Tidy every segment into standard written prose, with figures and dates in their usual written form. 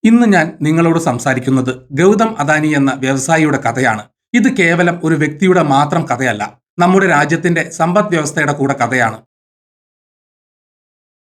ഇന്ന് ഞാൻ നിങ്ങളോട് സംസാരിക്കുന്നത് ഗൗതം അദാനി എന്ന വ്യവസായിയുടെ കഥയാണ്. ഇത് കേവലം ഒരു വ്യക്തിയുടെ മാത്രം കഥയല്ല, നമ്മുടെ രാജ്യത്തിന്റെ സമ്പദ് വ്യവസ്ഥയുടെ കൂടെ കഥയാണ്.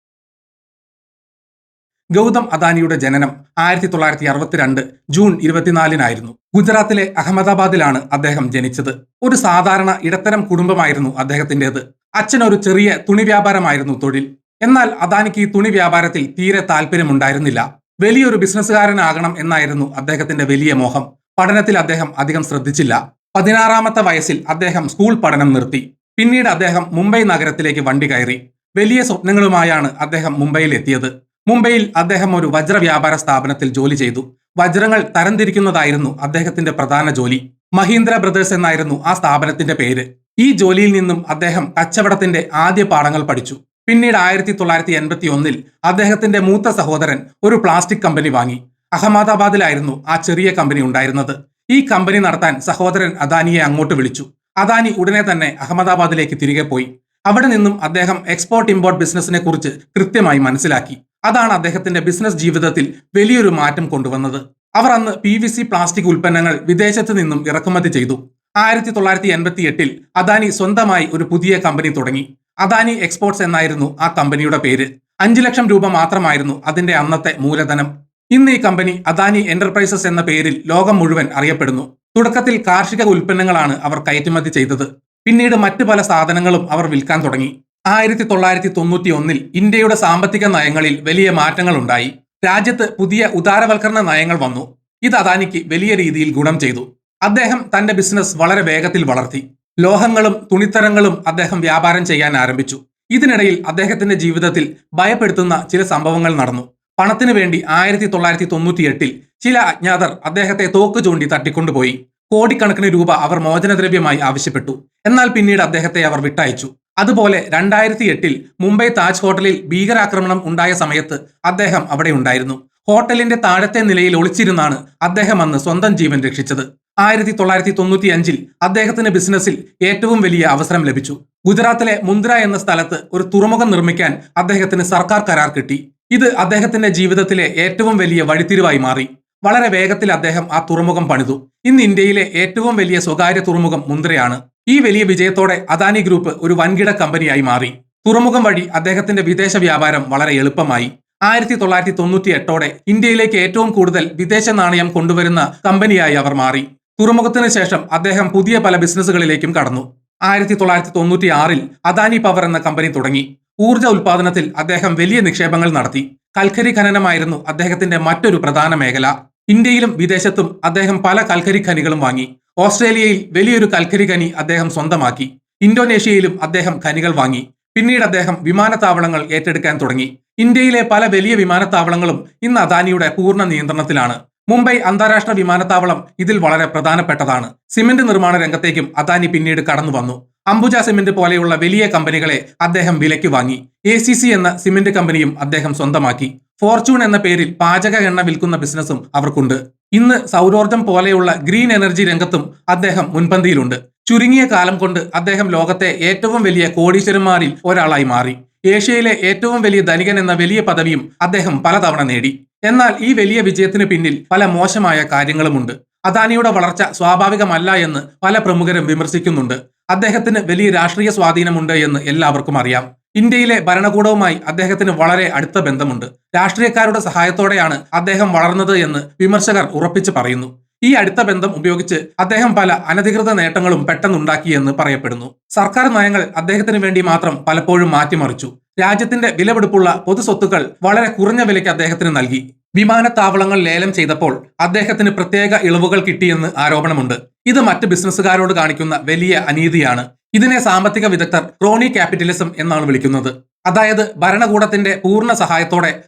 ഗൗതം അദാനിയുടെ ജനനം 1962 ജൂൺ 24-നായിരുന്നു. ഗുജറാത്തിലെ അഹമ്മദാബാദിലാണ് അദ്ദേഹം ജനിച്ചത്. ഒരു സാധാരണ ഇടത്തരം കുടുംബമായിരുന്നു അദ്ദേഹത്തിൻ്റെത്. അച്ഛൻ ഒരു ചെറിയ തുണി വ്യാപാരമായിരുന്നു തൊഴിൽ. എന്നാൽ അദാനിക്ക് ഈ തുണി വ്യാപാരത്തിൽ തീരെ താല്പര്യമുണ്ടായിരുന്നില്ല. വലിയൊരു ബിസിനസ്സുകാരനാകണം എന്നായിരുന്നു അദ്ദേഹത്തിന്റെ വലിയ മോഹം. പഠനത്തിൽ അദ്ദേഹം അധികം ശ്രദ്ധിച്ചില്ല. 16-ാമത്തെ വയസ്സിൽ അദ്ദേഹം സ്കൂൾ പഠനം നിർത്തി. പിന്നീട് അദ്ദേഹം മുംബൈ നഗരത്തിലേക്ക് വണ്ടി കയറി. വലിയ സ്വപ്നങ്ങളുമായാണ് അദ്ദേഹം മുംബൈയിൽ എത്തിയത്. മുംബൈയിൽ അദ്ദേഹം ഒരു വജ്ര വ്യാപാര സ്ഥാപനത്തിൽ ജോലി ചെയ്തു. വജ്രങ്ങൾ തരംതിരിക്കുന്നതായിരുന്നു അദ്ദേഹത്തിന്റെ പ്രധാന ജോലി. മഹീന്ദ്ര ബ്രദേഴ്സ് എന്നായിരുന്നു ആ സ്ഥാപനത്തിന്റെ പേര്. ഈ ജോലിയിൽ നിന്നും അദ്ദേഹം കച്ചവടത്തിന്റെ ആദ്യ പാഠങ്ങൾ പഠിച്ചു. പിന്നീട് 1981-ൽ അദ്ദേഹത്തിന്റെ മൂത്ത സഹോദരൻ ഒരു പ്ലാസ്റ്റിക് കമ്പനി വാങ്ങി. അഹമ്മദാബാദിലായിരുന്നു ആ ചെറിയ കമ്പനി ഉണ്ടായിരുന്നത്. ഈ കമ്പനി നടത്താൻ സഹോദരൻ അദാനിയെ അങ്ങോട്ട് വിളിച്ചു. അദാനി ഉടനെ തന്നെ അഹമ്മദാബാദിലേക്ക് തിരികെ പോയി. അവിടെ നിന്നും അദ്ദേഹം എക്സ്പോർട്ട് ഇമ്പോർട്ട് ബിസിനസിനെ കുറിച്ച് കൃത്യമായി മനസ്സിലാക്കി. അതാണ് അദ്ദേഹത്തിന്റെ ബിസിനസ് ജീവിതത്തിൽ വലിയൊരു മാറ്റം കൊണ്ടുവന്നത്. അവർ അന്ന് PVC പ്ലാസ്റ്റിക് ഉൽപ്പന്നങ്ങൾ വിദേശത്ത് നിന്നും ഇറക്കുമതി ചെയ്തു. 1988-ൽ അദാനി സ്വന്തമായി ഒരു പുതിയ കമ്പനി തുടങ്ങി. അദാനി എക്സ്പോർട്സ് എന്നായിരുന്നു ആ കമ്പനിയുടെ പേര്. 5 ലക്ഷം രൂപ മാത്രമായിരുന്നു അതിന്റെ അന്നത്തെ മൂലധനം. ഇന്ന് ഈ കമ്പനി അദാനി എന്റർപ്രൈസസ് എന്ന പേരിൽ ലോകം മുഴുവൻ അറിയപ്പെടുന്നു. തുടക്കത്തിൽ കാർഷിക ഉൽപ്പന്നങ്ങളാണ് അവർ കയറ്റുമതി ചെയ്തത്. പിന്നീട് മറ്റു പല സാധനങ്ങളും അവർ വിൽക്കാൻ തുടങ്ങി. 1991-ൽ ഇന്ത്യയുടെ സാമ്പത്തിക നയങ്ങളിൽ വലിയ മാറ്റങ്ങൾ ഉണ്ടായി. രാജ്യത്ത് പുതിയ ഉദാരവൽക്കരണ നയങ്ങൾ വന്നു. ഇത് അദാനിക്ക് വലിയ രീതിയിൽ ഗുണം ചെയ്തു. അദ്ദേഹം തന്റെ ബിസിനസ് വളരെ വേഗത്തിൽ വളർത്തി. ലോഹങ്ങളും തുണിത്തരങ്ങളും അദ്ദേഹം വ്യാപാരം ചെയ്യാൻ ആരംഭിച്ചു. ഇതിനിടയിൽ അദ്ദേഹത്തിന്റെ ജീവിതത്തിൽ ഭയപ്പെടുത്തുന്ന ചില സംഭവങ്ങൾ നടന്നു. പണത്തിനു വേണ്ടി 1998-ൽ ചില അജ്ഞാതർ അദ്ദേഹത്തെ തോക്ക് ചൂണ്ടി തട്ടിക്കൊണ്ടുപോയി. കോടിക്കണക്കിന് രൂപ അവർ മോചനദ്രവ്യമായി ആവശ്യപ്പെട്ടു. എന്നാൽ പിന്നീട് അദ്ദേഹത്തെ അവർ വിട്ടയച്ചു. അതുപോലെ 2008-ൽ മുംബൈ താജ് ഹോട്ടലിൽ ഭീകരാക്രമണം ഉണ്ടായ സമയത്ത് അദ്ദേഹം അവിടെ ഉണ്ടായിരുന്നു. ഹോട്ടലിന്റെ താഴത്തെ നിലയിൽ ഒളിച്ചിരുന്നാണ് അദ്ദേഹം അന്ന് സ്വന്തം ജീവൻ രക്ഷിച്ചത്. 1995-ൽ അദ്ദേഹത്തിന് ബിസിനസ്സിൽ ഏറ്റവും വലിയ അവസരം ലഭിച്ചു. ഗുജറാത്തിലെ മുന്ദ്ര എന്ന സ്ഥലത്ത് ഒരു തുറമുഖം നിർമ്മിക്കാൻ അദ്ദേഹത്തിന് സർക്കാർ കരാർ കിട്ടി. ഇത് അദ്ദേഹത്തിന്റെ ജീവിതത്തിലെ ഏറ്റവും വലിയ വഴിത്തിരിവായി മാറി. വളരെ വേഗത്തിൽ അദ്ദേഹം ആ തുറമുഖം പണിതു. ഇന്ന് ഇന്ത്യയിലെ ഏറ്റവും വലിയ സ്വകാര്യ തുറമുഖം മുന്ദ്രയാണ്. ഈ വലിയ വിജയത്തോടെ അദാനി ഗ്രൂപ്പ് ഒരു വൻകിട കമ്പനിയായി മാറി. തുറമുഖം വഴി അദ്ദേഹത്തിന്റെ വിദേശ വ്യാപാരം വളരെ എളുപ്പമായി. 1998-ഓടെ ഇന്ത്യയിലേക്ക് ഏറ്റവും കൂടുതൽ വിദേശ നാണയം കൊണ്ടുവരുന്ന കമ്പനിയായി അവർ മാറി. തുറമുഖത്തിന് ശേഷം അദ്ദേഹം പുതിയ പല ബിസിനസ്സുകളിലേക്കും കടന്നു. 1996-ൽ അദാനി പവർ എന്ന കമ്പനി തുടങ്ങി. ഊർജ ഉൽപാദനത്തിൽ അദ്ദേഹം വലിയ നിക്ഷേപങ്ങൾ നടത്തി. കൽക്കരി ഖനനമായിരുന്നു അദ്ദേഹത്തിന്റെ മറ്റൊരു പ്രധാന മേഖല. ഇന്ത്യയിലും വിദേശത്തും അദ്ദേഹം പല കൽക്കരി ഖനികളും വാങ്ങി. ഓസ്ട്രേലിയയിൽ വലിയൊരു കൽക്കരി ഖനി അദ്ദേഹം സ്വന്തമാക്കി. ഇന്തോനേഷ്യയിലും അദ്ദേഹം ഖനികൾ വാങ്ങി. പിന്നീട് അദ്ദേഹം വിമാനത്താവളങ്ങൾ ഏറ്റെടുക്കാൻ തുടങ്ങി. ഇന്ത്യയിലെ പല വലിയ വിമാനത്താവളങ്ങളും ഇന്ന് അദാനിയുടെ പൂർണ്ണ നിയന്ത്രണത്തിലാണ്. മുംബൈ അന്താരാഷ്ട്ര വിമാനത്താവളം ഇതിൽ വളരെ പ്രധാനപ്പെട്ടതാണ്. സിമന്റ് നിർമ്മാണ രംഗത്തേക്കും അദാനി പിന്നീട് കടന്നു വന്നു. അംബുജ സിമന്റ് പോലെയുള്ള വലിയ കമ്പനികളെ അദ്ദേഹം വിലയ്ക്ക് വാങ്ങി. ACC എന്ന സിമന്റ് കമ്പനിയും അദ്ദേഹം സ്വന്തമാക്കി. ഫോർച്യൂൺ എന്ന പേരിൽ പാചക എണ്ണ വിൽക്കുന്ന ബിസിനസ്സും അവർക്കുണ്ട്. ഇന്ന് സൗരോർജം പോലെയുള്ള ഗ്രീൻ എനർജി രംഗത്തും അദ്ദേഹം മുൻപന്തിയിലുണ്ട്. ചുരുങ്ങിയ കാലം കൊണ്ട് അദ്ദേഹം ലോകത്തെ ഏറ്റവും വലിയ കോടീശ്വരന്മാരിൽ ഒരാളായി മാറി. ഏഷ്യയിലെ ഏറ്റവും വലിയ ധനികൻ എന്ന വലിയ പദവിയും അദ്ദേഹം പലതവണ നേടി. എന്നാൽ ഈ വലിയ വിജയത്തിന് പിന്നിൽ പല മോശമായ കാര്യങ്ങളുമുണ്ട്. അദാനിയുടെ വളർച്ച സ്വാഭാവികമല്ല എന്ന് പല പ്രമുഖരും വിമർശിക്കുന്നുണ്ട്. അദ്ദേഹത്തിന് വലിയ രാഷ്ട്രീയ സ്വാധീനമുണ്ട് എന്ന് എല്ലാവർക്കും അറിയാം. ഇന്ത്യയിലെ ഭരണകൂടവുമായി അദ്ദേഹത്തിന് വളരെ അടുത്ത ബന്ധമുണ്ട്. രാഷ്ട്രീയക്കാരുടെ സഹായത്തോടെയാണ് അദ്ദേഹം വളർന്നത് എന്ന് വിമർശകർ ഉറപ്പിച്ചു പറയുന്നു. ഈ അടുത്ത ബന്ധം ഉപയോഗിച്ച് അദ്ദേഹം പല അനധികൃത നേട്ടങ്ങളും പെട്ടെന്നുണ്ടാക്കിയെന്ന് പറയപ്പെടുന്നു. സർക്കാർ നയങ്ങൾ അദ്ദേഹത്തിന് വേണ്ടി മാത്രം പലപ്പോഴും മാറ്റിമറിച്ചു. രാജ്യത്തിന്റെ വിലപിടിപ്പുള്ള പൊതു സ്വത്തുക്കൾ വളരെ കുറഞ്ഞ വിലയ്ക്ക് അദ്ദേഹത്തിന് നൽകി. വിമാനത്താവളങ്ങൾ ലേലം ചെയ്തപ്പോൾ അദ്ദേഹത്തിന് പ്രത്യേക ഇളവുകൾ കിട്ടിയെന്ന് ആരോപണമുണ്ട്. ഇത് മറ്റ് ബിസിനസ്സുകാരോട് കാണിക്കുന്ന വലിയ അനീതിയാണ്. ഇതിനെ സാമ്പത്തിക വിദഗ്ധർ ക്രോണി ക്യാപിറ്റലിസം എന്നാണ് വിളിക്കുന്നത്. അതായത് ഭരണകൂടത്തിന്റെ പൂർണ്ണ സഹായത്തോടെ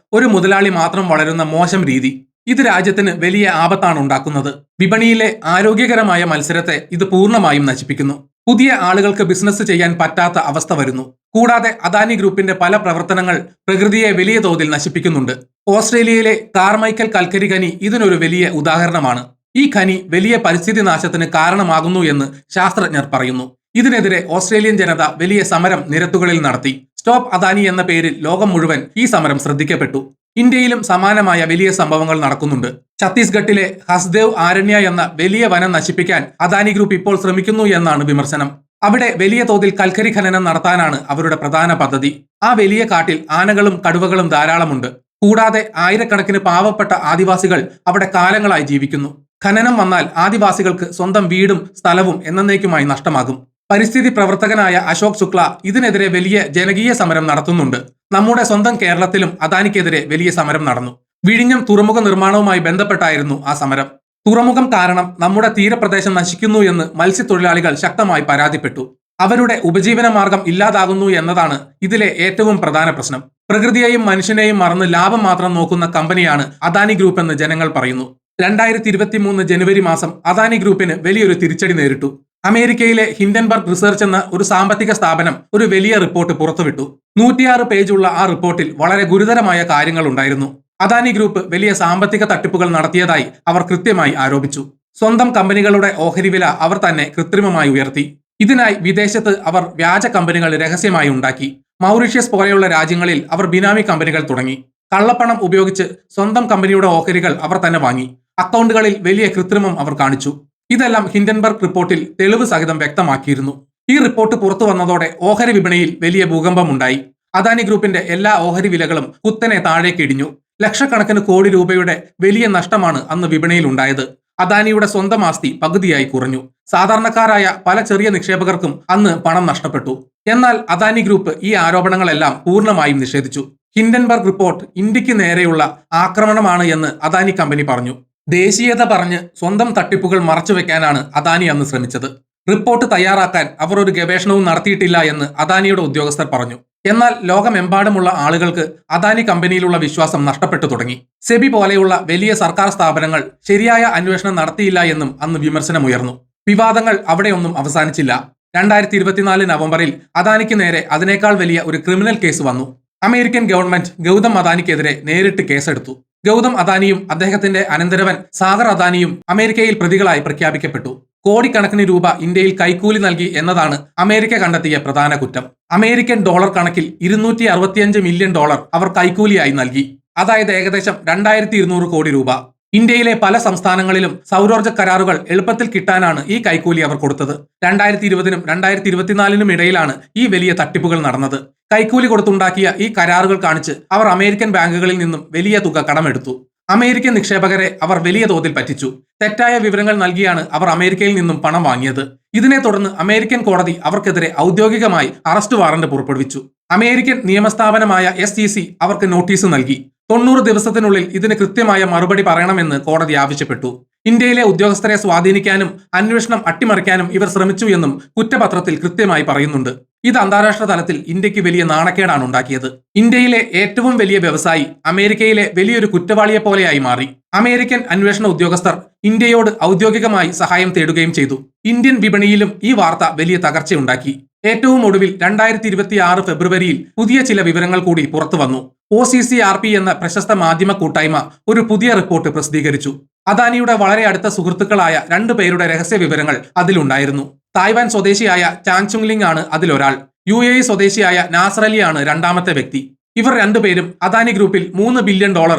ഒരു മുതലാളി മാത്രം വളരുന്ന മോശം രീതി. ഇത് രാജ്യത്തിന് വലിയ ആപത്താണ് ഉണ്ടാക്കുന്നത്. വിപണിയിലെ ആരോഗ്യകരമായ മത്സരത്തെ ഇത് പൂർണ്ണമായും നശിപ്പിക്കുന്നു. പുതിയ ആളുകൾക്ക് ബിസിനസ് ചെയ്യാൻ പറ്റാത്ത അവസ്ഥ വരുന്നു. കൂടാതെ അദാനി ഗ്രൂപ്പിന്റെ പല പ്രവർത്തനങ്ങൾ പ്രകൃതിയെ വലിയ തോതിൽ നശിപ്പിക്കുന്നുണ്ട്. ഓസ്ട്രേലിയയിലെ കാർമൈക്കൽ കൽക്കരി ഖനി ഇതിനൊരു വലിയ ഉദാഹരണമാണ്. ഈ ഖനി വലിയ പരിസ്ഥിതി നാശത്തിന് കാരണമാകുന്നു എന്ന് ശാസ്ത്രജ്ഞർ പറയുന്നു. ഇതിനെതിരെ ഓസ്ട്രേലിയൻ ജനത വലിയ സമരം നിരത്തുകളിൽ നടത്തി. സ്റ്റോപ്പ് അദാനി എന്ന പേരിൽ ലോകം മുഴുവൻ ഈ സമരം ശ്രദ്ധിക്കപ്പെട്ടു. ഇന്ത്യയിലും സമാനമായ വലിയ സംഭവങ്ങൾ നടക്കുന്നുണ്ട്. ഛത്തീസ്ഗഡിലെ ഹസ്ദേവ് ആരണ്യ എന്ന വലിയ വനം നശിപ്പിക്കാൻ അദാനി ഗ്രൂപ്പ് ഇപ്പോൾ ശ്രമിക്കുന്നു എന്നാണ് വിമർശനം. അവിടെ വലിയ തോതിൽ കൽക്കരി ഖനനം നടത്താനാണ് അവരുടെ പ്രധാന പദ്ധതി. ആ വലിയ കാട്ടിൽ ആനകളും കടുവകളും ധാരാളമുണ്ട്. കൂടാതെ ആയിരക്കണക്കിന് പാവപ്പെട്ട ആദിവാസികൾ അവിടെ കാലങ്ങളായി ജീവിക്കുന്നു. ഖനനം വന്നാൽ ആദിവാസികൾക്ക് സ്വന്തം വീടും സ്ഥലവും എന്നേക്കുമായി നഷ്ടമാകും. പരിസ്ഥിതി പ്രവർത്തകനായ അശോക് ശുക്ല ഇതിനെതിരെ വലിയ ജനകീയ സമരം നടത്തുന്നുണ്ട്. നമ്മുടെ സ്വന്തം കേരളത്തിലും അദാനിക്കെതിരെ വലിയ സമരം നടന്നു. വിഴിഞ്ഞം തുറമുഖ നിർമ്മാണവുമായി ബന്ധപ്പെട്ടായിരുന്നു ആ സമരം. തുറമുഖം കാരണം നമ്മുടെ തീരപ്രദേശം നശിക്കുന്നു എന്ന് മത്സ്യത്തൊഴിലാളികൾ ശക്തമായി പരാതിപ്പെട്ടു. അവരുടെ ഉപജീവന മാർഗം ഇല്ലാതാകുന്നു എന്നതാണ് ഇതിലെ ഏറ്റവും പ്രധാന പ്രശ്നം. പ്രകൃതിയെയും മനുഷ്യനെയും മറന്ന് ലാഭം മാത്രം നോക്കുന്ന കമ്പനിയാണ് അദാനി ഗ്രൂപ്പ് എന്ന് ജനങ്ങൾ പറയുന്നു. 2023 ജനുവരി മാസം അദാനി ഗ്രൂപ്പിന് വലിയൊരു തിരിച്ചടി നേരിട്ടു. അമേരിക്കയിലെ ഹിൻഡൻബർഗ് റിസർച്ച് എന്ന ഒരു സാമ്പത്തിക സ്ഥാപനം ഒരു വലിയ റിപ്പോർട്ട് പുറത്തുവിട്ടു. 106 പേജുള്ള ആ റിപ്പോർട്ടിൽ വളരെ ഗുരുതരമായ കാര്യങ്ങൾ ഉണ്ടായിരുന്നു. അദാനി ഗ്രൂപ്പ് വലിയ സാമ്പത്തിക തട്ടിപ്പുകൾ നടത്തിയതായി അവർ കൃത്യമായി ആരോപിച്ചു. സ്വന്തം കമ്പനികളുടെ ഓഹരി വില അവർ തന്നെ കൃത്രിമമായി ഉയർത്തി. ഇതിനായി വിദേശത്ത് അവർ വ്യാജ കമ്പനികൾ രഹസ്യമായി ഉണ്ടാക്കി. മൗറീഷ്യസ് പോലെയുള്ള രാജ്യങ്ങളിൽ അവർ ബിനാമി കമ്പനികൾ തുടങ്ങി. കള്ളപ്പണം ഉപയോഗിച്ച് സ്വന്തം കമ്പനിയുടെ ഓഹരികൾ അവർ തന്നെ വാങ്ങി. അക്കൗണ്ടുകളിൽ വലിയ കൃത്രിമം അവർ കാണിച്ചു. ഇതെല്ലാം ഹിൻഡൻബർഗ് റിപ്പോർട്ടിൽ തെളിവ് സഹിതം വ്യക്തമാക്കിയിരുന്നു. ഈ റിപ്പോർട്ട് പുറത്തു വന്നതോടെ ഓഹരി വിപണിയിൽ വലിയ ഭൂകമ്പമുണ്ടായി. അദാനി ഗ്രൂപ്പിന്റെ എല്ലാ ഓഹരി വിലകളും കുത്തനെ താഴേക്ക് ഇടിഞ്ഞു. ലക്ഷക്കണക്കിന് കോടി രൂപയുടെ വലിയ നഷ്ടമാണ് അന്ന് വിപണിയിൽ ഉണ്ടായത്. അദാനിയുടെ സ്വന്തം ആസ്തി പകുതിയായി കുറഞ്ഞു. സാധാരണക്കാരായ പല ചെറിയ നിക്ഷേപകർക്കും അന്ന് പണം നഷ്ടപ്പെട്ടു. എന്നാൽ അദാനി ഗ്രൂപ്പ് ഈ ആരോപണങ്ങളെല്ലാം പൂർണ്ണമായും നിഷേധിച്ചു. ഹിൻഡൻബർഗ് റിപ്പോർട്ട് ഇന്ത്യക്ക് നേരെയുള്ള ആക്രമണമാണ് എന്ന് അദാനി കമ്പനി പറഞ്ഞു. ദേശീയത പറഞ്ഞ് സ്വന്തം തട്ടിപ്പുകൾ മറച്ചുവെക്കാനാണ് അദാനി അന്ന് ശ്രമിച്ചത്. റിപ്പോർട്ട് തയ്യാറാക്കാൻ അവർ ഒരു ഗവേഷണവും നടത്തിയിട്ടില്ല എന്ന് അദാനിയുടെ ഉദ്യോഗസ്ഥർ പറഞ്ഞു. എന്നാൽ ലോകമെമ്പാടുമുള്ള ആളുകൾക്ക് അദാനി കമ്പനിയിലുള്ള വിശ്വാസം നഷ്ടപ്പെട്ടു തുടങ്ങി. സെബി പോലെയുള്ള വലിയ സർക്കാർ സ്ഥാപനങ്ങൾ ശരിയായ അന്വേഷണം നടത്തിയില്ല എന്നും അന്ന് വിമർശനമുയർന്നു. വിവാദങ്ങൾ അവിടെയൊന്നും അവസാനിച്ചില്ല. 2024 നവംബറിൽ അദാനിക്ക് നേരെ അതിനേക്കാൾ വലിയ ഒരു ക്രിമിനൽ കേസ് വന്നു. അമേരിക്കൻ ഗവൺമെന്റ് ഗൗതം അദാനിക്കെതിരെ നേരിട്ട് കേസെടുത്തു. ഗൗതം അദാനിയും അദ്ദേഹത്തിന്റെ അനന്തരവൻ സാഗർ അദാനിയും അമേരിക്കയിൽ പ്രതികളായി പ്രഖ്യാപിക്കപ്പെട്ടു. കോടിക്കണക്കിന് രൂപ ഇന്ത്യയിൽ കൈക്കൂലി നൽകി എന്നതാണ് അമേരിക്ക കണ്ടെത്തിയ പ്രധാന കുറ്റം. അമേരിക്കൻ ഡോളർ കണക്കിൽ $265 മില്യൺ അവർ കൈക്കൂലിയായി നൽകി. അതായത് ഏകദേശം 2200 കോടി രൂപ. ഇന്ത്യയിലെ പല സംസ്ഥാനങ്ങളിലും സൗരോർജ്ജ കരാറുകൾ എളുപ്പത്തിൽ കിട്ടാനാണ് ഈ കൈക്കൂലി അവർ കൊടുത്തത്. 2020 2024 ഇടയിലാണ് ഈ വലിയ തട്ടിപ്പുകൾ നടന്നത്. കൈക്കൂലി കൊടുത്തുണ്ടാക്കിയ ഈ കരാറുകൾ കാണിച്ച് അവർ അമേരിക്കൻ ബാങ്കുകളിൽ നിന്നും വലിയ തുക കടമെടുത്തു. അമേരിക്കൻ നിക്ഷേപകരെ അവർ വലിയ തോതിൽ പറ്റിച്ചു. തെറ്റായ വിവരങ്ങൾ നൽകിയാണ് അവർ അമേരിക്കയിൽ നിന്നും പണം വാങ്ങിയത്. ഇതിനെ തുടർന്ന് അമേരിക്കൻ കോടതി അവർക്കെതിരെ ഔദ്യോഗികമായി അറസ്റ്റ് വാറന്റ് പുറപ്പെടുവിച്ചു. അമേരിക്കൻ നിയമസ്ഥാപനമായ SEC അവർക്ക് നോട്ടീസ് നൽകി. 90 ദിവസത്തിനുള്ളിൽ ഇതിന് കൃത്യമായ മറുപടി പറയണമെന്ന് കോടതി ആവശ്യപ്പെട്ടു. ഇന്ത്യയിലെ ഉദ്യോഗസ്ഥരെ സ്വാധീനിക്കാനും അന്വേഷണം അട്ടിമറിക്കാനും ഇവർ ശ്രമിച്ചു എന്നും കുറ്റപത്രത്തിൽ കൃത്യമായി പറയുന്നുണ്ട്. ഇത് അന്താരാഷ്ട്ര തലത്തിൽ ഇന്ത്യക്ക് വലിയ നാണക്കേടാണ് ഉണ്ടാക്കിയത്. ഇന്ത്യയിലെ ഏറ്റവും വലിയ വ്യവസായി അമേരിക്കയിലെ വലിയൊരു കുറ്റവാളിയെ പോലെയായി മാറി. അമേരിക്കൻ അന്വേഷണ ഉദ്യോഗസ്ഥർ ഇന്ത്യയോട് ഔദ്യോഗികമായി സഹായം തേടുകയും ചെയ്തു. ഇന്ത്യൻ വിപണിയിലും ഈ വാർത്ത വലിയ തകർച്ചയുണ്ടാക്കി. ഏറ്റവും ഒടുവിൽ 2026 ഫെബ്രുവരിയിൽ പുതിയ ചില വിവരങ്ങൾ കൂടി പുറത്തു വന്നു. OCCRP എന്ന പ്രശസ്ത മാധ്യമ കൂട്ടായ്മ ഒരു പുതിയ റിപ്പോർട്ട് പ്രസിദ്ധീകരിച്ചു. അദാനിയുടെ വളരെ അടുത്ത സുഹൃത്തുക്കളായ 2 പേരുടെ രഹസ്യ വിവരങ്ങൾ അതിലുണ്ടായിരുന്നു. തായ്വാൻ സ്വദേശിയായ ചാങ് ചുങ് ആണ് അതിലൊരാൾ. UAE സ്വദേശിയായ നാസർ അലിയാണ് രണ്ടാമത്തെ വ്യക്തി. ഇവർ 2 പേരും അദാനി ഗ്രൂപ്പിൽ $3 ബില്യൺ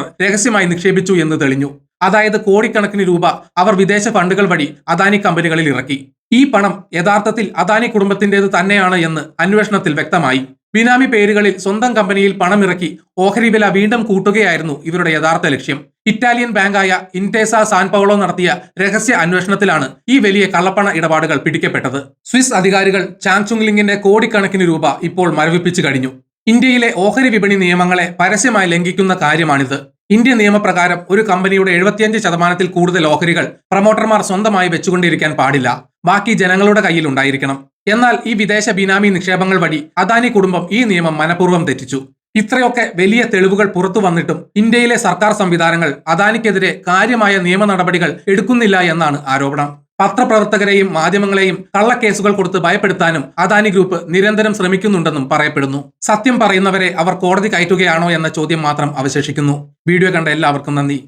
രഹസ്യമായി നിക്ഷേപിച്ചു എന്ന് തെളിഞ്ഞു. അതായത് കോടിക്കണക്കിന് രൂപ അവർ വിദേശ ഫണ്ടുകൾ വഴി അദാനി കമ്പനികളിൽ ഇറക്കി. ഈ പണം യഥാർത്ഥത്തിൽ അദാനി കുടുംബത്തിന്റേത് തന്നെയാണ് എന്ന് അന്വേഷണത്തിൽ വ്യക്തമായി. ബിനാമി പേരുകളിൽ സ്വന്തം കമ്പനിയിൽ പണമിറക്കി ഓഹരി വില വീണ്ടും കൂട്ടുകയായിരുന്നു ഇവരുടെ യഥാർത്ഥ ലക്ഷ്യം. ഇറ്റാലിയൻ ബാങ്കായ ഇൻറ്റേസ സാൻ പൗളോ നടത്തിയ രഹസ്യ അന്വേഷണത്തിലാണ് ഈ വലിയ കള്ളപ്പണ ഇടപാടുകൾ പിടിക്കപ്പെട്ടത്. സ്വിസ് അധികാരികൾ ചാങ് ചുങ് ലിങ്ങിന്റെ കോടിക്കണക്കിന് രൂപ ഇപ്പോൾ മരവിപ്പിച്ചു കഴിഞ്ഞു. ഇന്ത്യയിലെ ഓഹരി വിപണി നിയമങ്ങളെ പരസ്യമായി ലംഘിക്കുന്ന കാര്യമാണിത്. ഇന്ത്യൻ നിയമപ്രകാരം ഒരു കമ്പനിയുടെ 75% കൂടുതൽ ഓഹരികൾ പ്രൊമോട്ടർമാർ സ്വന്തമായി വെച്ചുകൊണ്ടിരിക്കാൻ പാടില്ല. ബാക്കി ജനങ്ങളുടെ കയ്യിൽ ഉണ്ടായിരിക്കണം. എന്നാൽ ഈ വിദേശ ബിനാമി നിക്ഷേപങ്ങൾ വഴി അദാനി കുടുംബം ഈ നിയമം മനഃപൂർവ്വം തെറ്റിച്ചു. ഇത്രയൊക്കെ വലിയ തെളിവുകൾ പുറത്തു വന്നിട്ടും ഇന്ത്യയിലെ സർക്കാർ സംവിധാനങ്ങൾ അദാനിക്കെതിരെ കാര്യമായ നിയമ നടപടികൾ എടുക്കുന്നില്ല എന്നാണ് ആരോപണം. പത്രപ്രവർത്തകരെയും മാധ്യമങ്ങളെയും കള്ളക്കേസുകൾ കൊടുത്ത് ഭയപ്പെടുത്താനും അദാനി ഗ്രൂപ്പ് നിരന്തരം ശ്രമിക്കുന്നുണ്ടെന്നും പറയപ്പെടുന്നു. സത്യം പറയുന്നവരെ അവർ കോടതി കയറ്റുകയാണോ എന്ന ചോദ്യം മാത്രം അവശേഷിക്കുന്നു. വീഡിയോ കണ്ട എല്ലാവർക്കും നന്ദി.